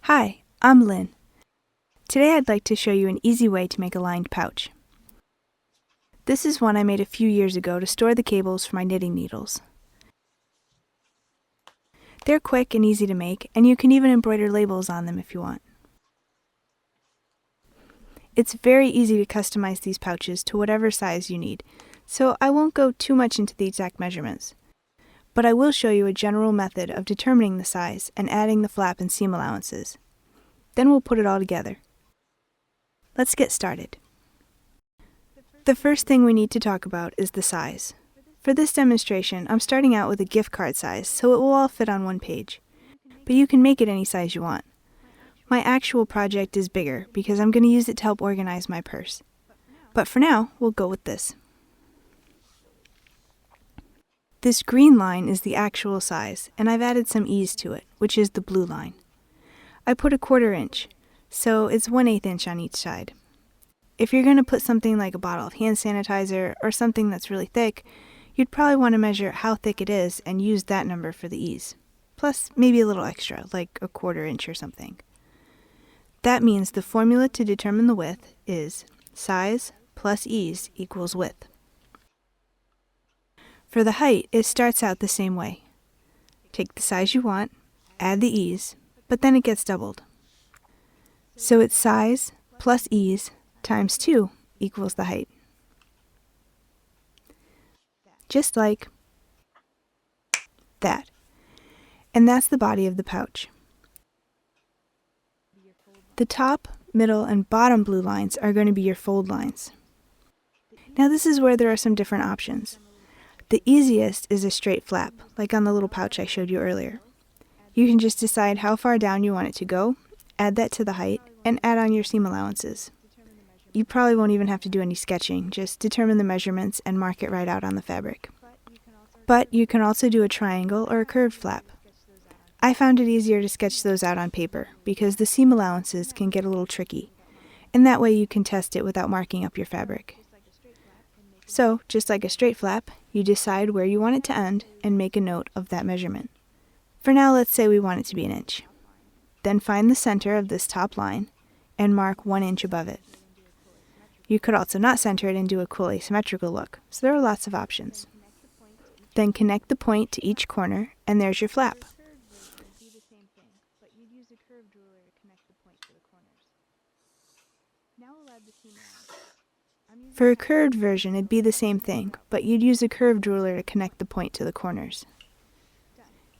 Hi, I'm Lynn. Today I'd like to show you an easy way to make a lined pouch. This is one I made a few years ago to store the cables for my knitting needles. They're quick and easy to make, and you can even embroider labels on them if you want. It's very easy to customize these pouches to whatever size you need, so I won't go too much into the exact measurements. But I will show you a general method of determining the size and adding the flap and seam allowances. Then we'll put it all together. Let's get started. The first thing we need to talk about is the size. For this demonstration, I'm starting out with a gift card size, so it will all fit on one page. But you can make it any size you want. My actual project is bigger because I'm going to use it to help organize my purse. But for now, we'll go with this. This green line is the actual size, and I've added some ease to it, which is the blue line. I put 1/4 inch, so it's 1/8 inch on each side. If you're going to put something like a bottle of hand sanitizer or something that's really thick, you'd probably want to measure how thick it is and use that number for the ease. Plus, maybe a little extra, like 1/4 inch or something. That means the formula to determine the width is size plus ease equals width. For the height, it starts out the same way. Take the size you want, add the ease, but then it gets doubled. So it's size plus ease times 2 equals the height. Just like that. And that's the body of the pouch. The top, middle, and bottom blue lines are going to be your fold lines. Now this is where there are some different options. The easiest is a straight flap, like on the little pouch I showed you earlier. You can just decide how far down you want it to go, add that to the height, and add on your seam allowances. You probably won't even have to do any sketching, just determine the measurements and mark it right out on the fabric. But you can also do a triangle or a curved flap. I found it easier to sketch those out on paper because the seam allowances can get a little tricky, and that way you can test it without marking up your fabric. So, just like a straight flap, you decide where you want it to end and make a note of that measurement. For now, let's say we want it to be 1 inch. Then find the center of this top line and mark 1 inch above it. You could also not center it and do a cool asymmetrical look, so there are lots of options. Then connect the point to each corner, and there's your flap. For a curved version, it'd be the same thing, but you'd use a curved ruler to connect the point to the corners.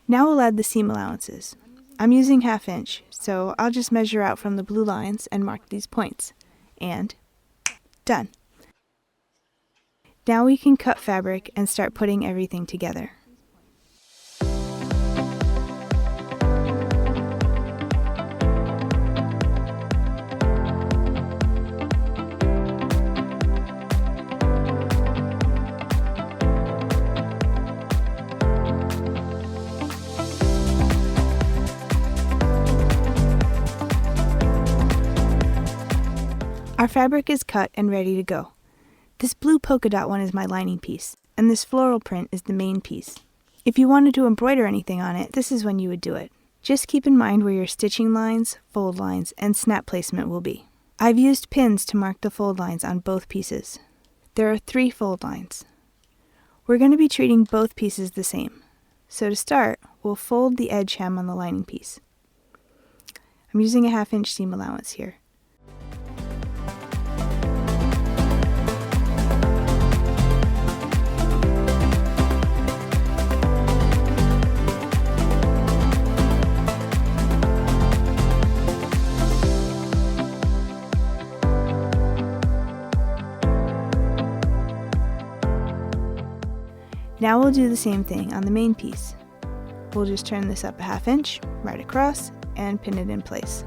Now we'll add the seam allowances. I'm using 1/2 inch, so I'll just measure out from the blue lines and mark these points. And done. Now we can cut fabric and start putting everything together. Our fabric is cut and ready to go. This blue polka dot one is my lining piece, and this floral print is the main piece. If you wanted to embroider anything on it, this is when you would do it. Just keep in mind where your stitching lines, fold lines, and snap placement will be. I've used pins to mark the fold lines on both pieces. There are 3 fold lines. We're going to be treating both pieces the same. So to start, we'll fold the edge hem on the lining piece. I'm using a 1/2 inch seam allowance here. Now we'll do the same thing on the main piece. We'll just turn this up a 1/2 inch, right across, and pin it in place.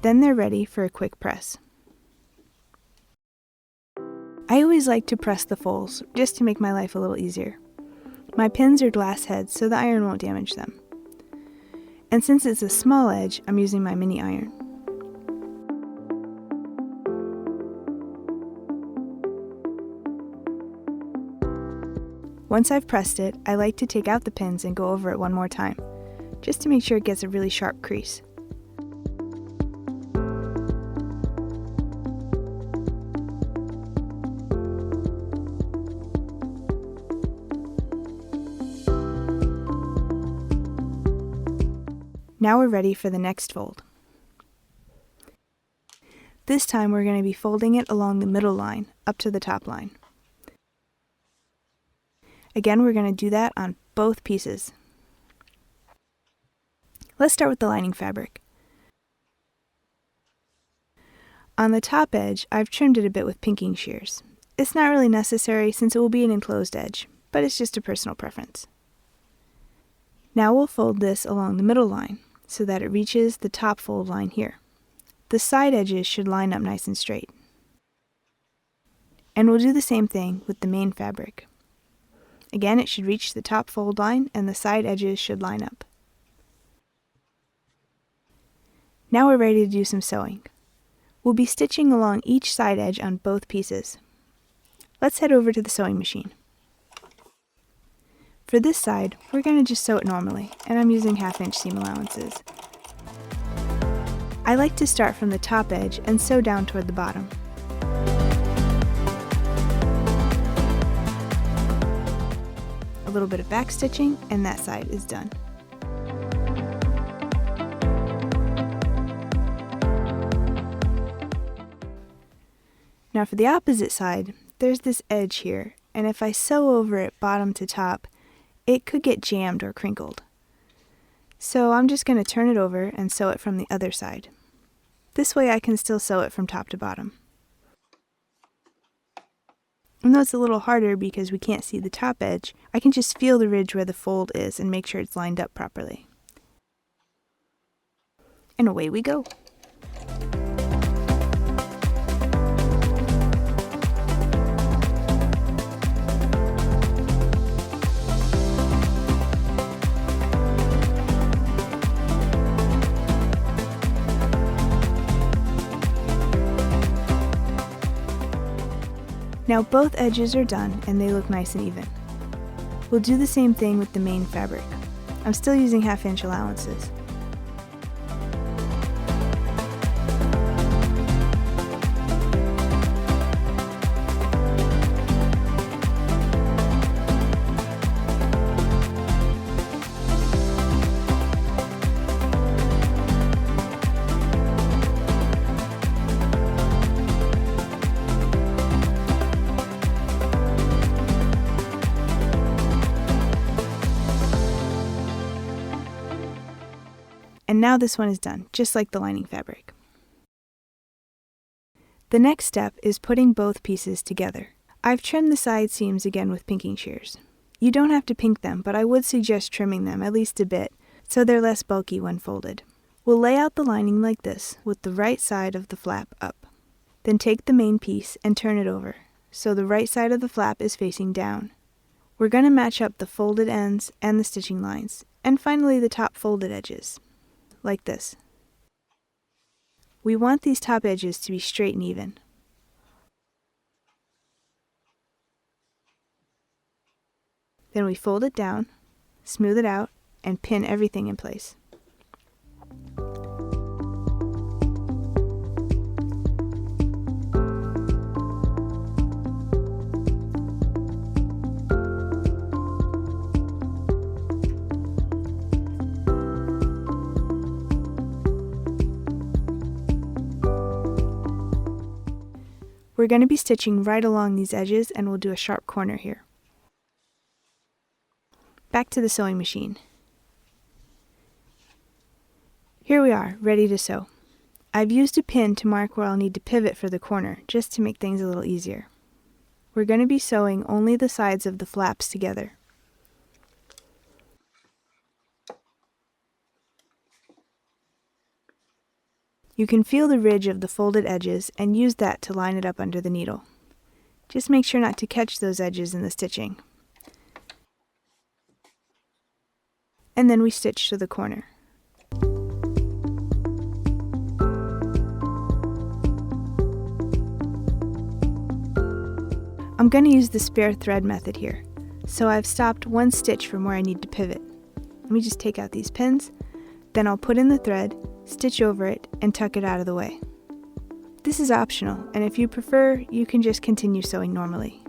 Then they're ready for a quick press. I always like to press the folds, just to make my life a little easier. My pins are glass heads, so the iron won't damage them. And since it's a small edge, I'm using my mini iron. Once I've pressed it, I like to take out the pins and go over it one more time, just to make sure it gets a really sharp crease. Now we're ready for the next fold. This time we're going to be folding it along the middle line, up to the top line. Again, we're going to do that on both pieces. Let's start with the lining fabric. On the top edge, I've trimmed it a bit with pinking shears. It's not really necessary since it will be an enclosed edge, but it's just a personal preference. Now we'll fold this along the middle line, so that it reaches the top fold line here. The side edges should line up nice and straight. And we'll do the same thing with the main fabric. Again, it should reach the top fold line and the side edges should line up. Now we're ready to do some sewing. We'll be stitching along each side edge on both pieces. Let's head over to the sewing machine. For this side, we're going to just sew it normally, and I'm using 1/2-inch seam allowances. I like to start from the top edge and sew down toward the bottom. A little bit of back stitching, and that side is done. Now for the opposite side, there's this edge here, and if I sew over it bottom to top, it could get jammed or crinkled. So I'm just going to turn it over and sew it from the other side. This way I can still sew it from top to bottom. And though it's a little harder because we can't see the top edge, I can just feel the ridge where the fold is and make sure it's lined up properly. And away we go! Now both edges are done and they look nice and even. We'll do the same thing with the main fabric. I'm still using 1/2-inch allowances. And now this one is done, just like the lining fabric. The next step is putting both pieces together. I've trimmed the side seams again with pinking shears. You don't have to pink them, but I would suggest trimming them at least a bit, so they're less bulky when folded. We'll lay out the lining like this, with the right side of the flap up. Then take the main piece and turn it over, so the right side of the flap is facing down. We're going to match up the folded ends and the stitching lines, and finally the top folded edges. Like this. We want these top edges to be straight and even. Then we fold it down, smooth it out, and pin everything in place. We're going to be stitching right along these edges and we'll do a sharp corner here. Back to the sewing machine. Here we are, ready to sew. I've used a pin to mark where I'll need to pivot for the corner, just to make things a little easier. We're going to be sewing only the sides of the flaps together. You can feel the ridge of the folded edges and use that to line it up under the needle. Just make sure not to catch those edges in the stitching. And then we stitch to the corner. I'm going to use the spare thread method here, so I've stopped one stitch from where I need to pivot. Let me just take out these pins, then I'll put in the thread, stitch over it, and tuck it out of the way. This is optional, and if you prefer, you can just continue sewing normally.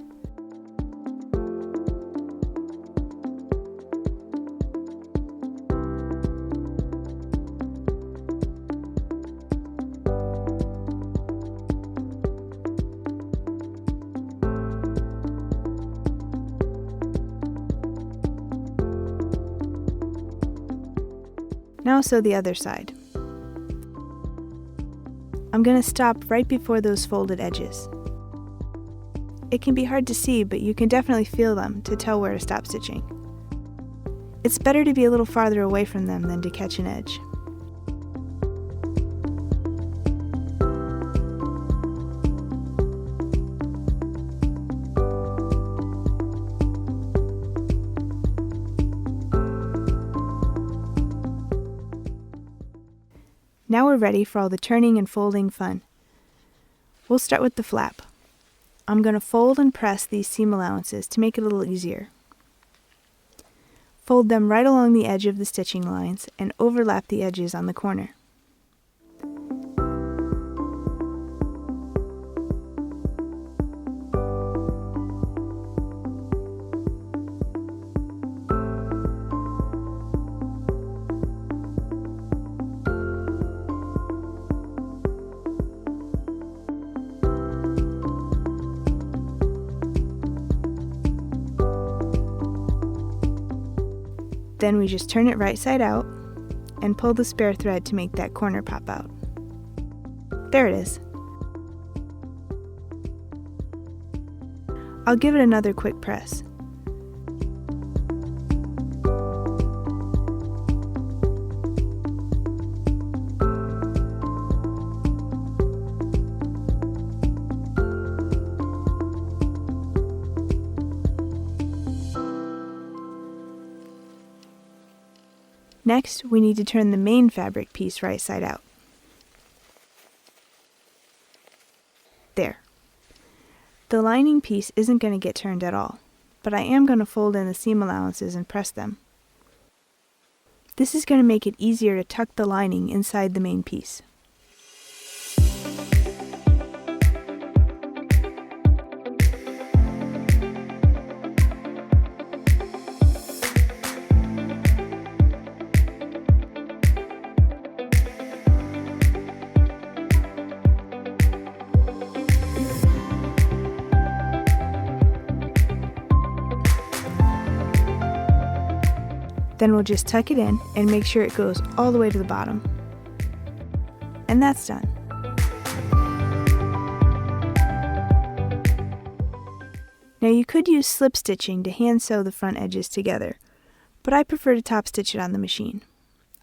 Now sew the other side. I'm going to stop right before those folded edges. It can be hard to see, but you can definitely feel them to tell where to stop stitching. It's better to be a little farther away from them than to catch an edge. Now we're ready for all the turning and folding fun. We'll start with the flap. I'm going to fold and press these seam allowances to make it a little easier. Fold them right along the edge of the stitching lines and overlap the edges on the corner. Then we just turn it right side out and pull the spare thread to make that corner pop out. There it is. I'll give it another quick press. Next, we need to turn the main fabric piece right side out. There. The lining piece isn't going to get turned at all, but I am going to fold in the seam allowances and press them. This is going to make it easier to tuck the lining inside the main piece. Then we'll just tuck it in and make sure it goes all the way to the bottom. And that's done. Now you could use slip stitching to hand sew the front edges together, but I prefer to top stitch it on the machine.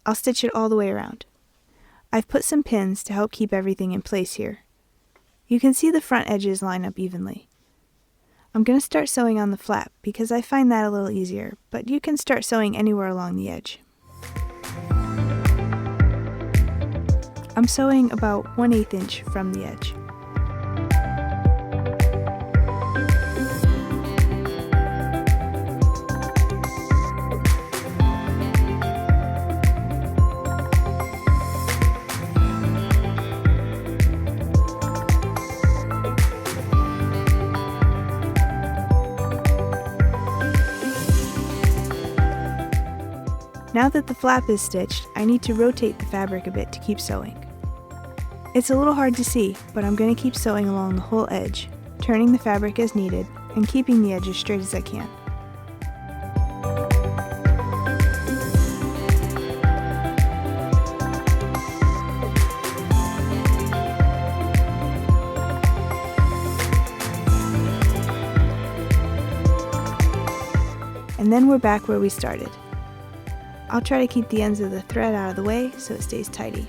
I'll stitch it all the way around. I've put some pins to help keep everything in place here. You can see the front edges line up evenly. I'm going to start sewing on the flap because I find that a little easier, but you can start sewing anywhere along the edge. I'm sewing about 1/8 inch from the edge. Now that the flap is stitched, I need to rotate the fabric a bit to keep sewing. It's a little hard to see, but I'm going to keep sewing along the whole edge, turning the fabric as needed and keeping the edge as straight as I can. And then we're back where we started. I'll try to keep the ends of the thread out of the way so it stays tidy.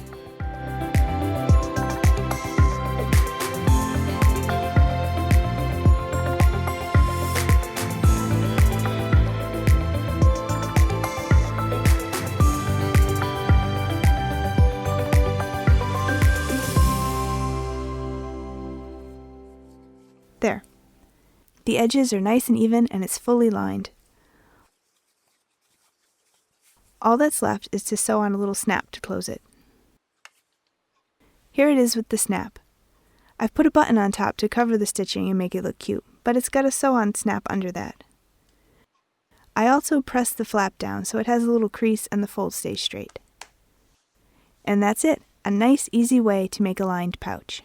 There. The edges are nice and even and it's fully lined. All that's left is to sew on a little snap to close it. Here it is with the snap. I've put a button on top to cover the stitching and make it look cute, but it's got a sew-on snap under that. I also pressed the flap down so it has a little crease and the fold stays straight. And that's it, a nice easy way to make a lined pouch.